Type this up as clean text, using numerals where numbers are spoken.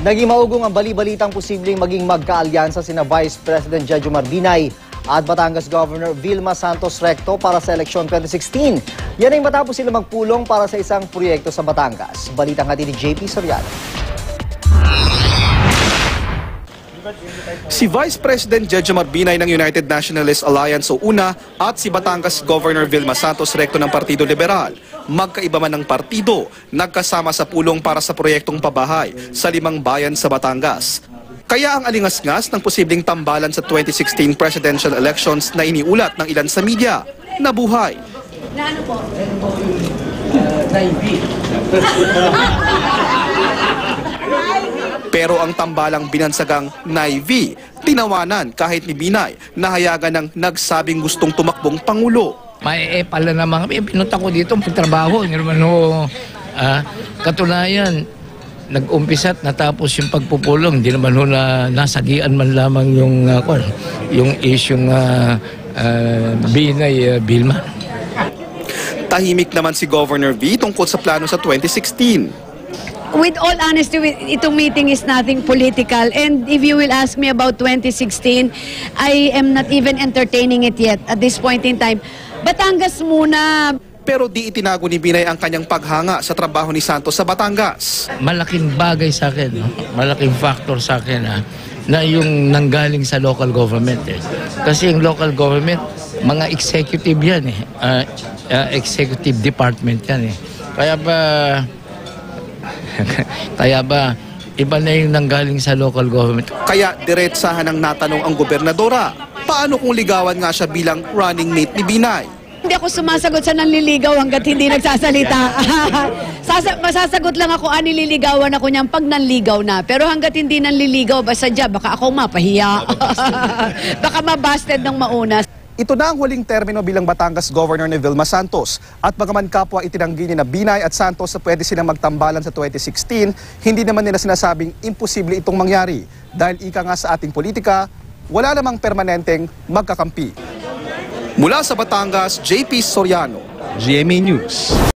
Naging maugong ang bali-balitang posibleng maging magkaalyansa sina Vice President Jejomar Binay at Batangas Governor Vilma Santos Recto para sa eleksyon 2016. Yan ay matapos sila magpulong para sa isang proyekto sa Batangas. Balitang hatid ni JP Soriano. Si Vice President Jejomar Binay ng United Nationalist Alliance o UNA at si Batangas Governor Vilma Santos Recto ng Partido Liberal, magkaiba man ng partido, nagkasama sa pulong para sa proyektong pabahay sa 5 bayan sa Batangas. Kaya ang alingas-ngas ng posibleng tambalan sa 2016 presidential elections na iniulat ng ilan sa media, nabuhay. Pero ang tambalang binansagang Naivi, tinawanan kahit ni Binay na hayagan ng nagsabing gustong tumakbong Pangulo. May pala naman kami, pinunta ko dito magtrabaho. Hindi naman katunayan, nag-umpisa't natapos yung pagpupulong. Hindi naman na nasagian man lamang yung isyong Binay Vilma. Tahimik naman si Governor V tungkol sa plano sa 2016. With all honesty, itong meeting is nothing political. And if you will ask me about 2016, I am not even entertaining it yet at this point in time. Batangas muna. Pero di itinago ni Binay ang kanyang paghanga sa trabaho ni Santos sa Batangas. Malaking bagay sa akin, no? Malaking factor sa akin na yung nanggaling sa local government. Kasi yung local government, mga executive yan executive department yan Kaya ba, iba na yung nanggaling sa local government. Kaya diretsahan ang natanong ang gobernadora, paano kung ligawan nga siya bilang running mate ni Binay? Hindi ako sumasagot sa nanliligaw hanggat hindi nagsasalita. Masasagot lang ako, nililigawan ako niyan pag nanligaw na. Pero hanggat hindi nanliligaw, basta dyan, baka ako mapahiya. Baka mabasted ng mauna. Ito na ang huling termino bilang Batangas Governor ni Vilma Santos. At bagaman kapwa itinanggi ni na Binay at Santos na pwede silang magtambalan sa 2016, hindi naman nila sinasabing imposible itong mangyari. Dahil ika nga sa ating politika, wala namang permanenteng magkakampi. Mula sa Batangas, JP Soriano, GMA News.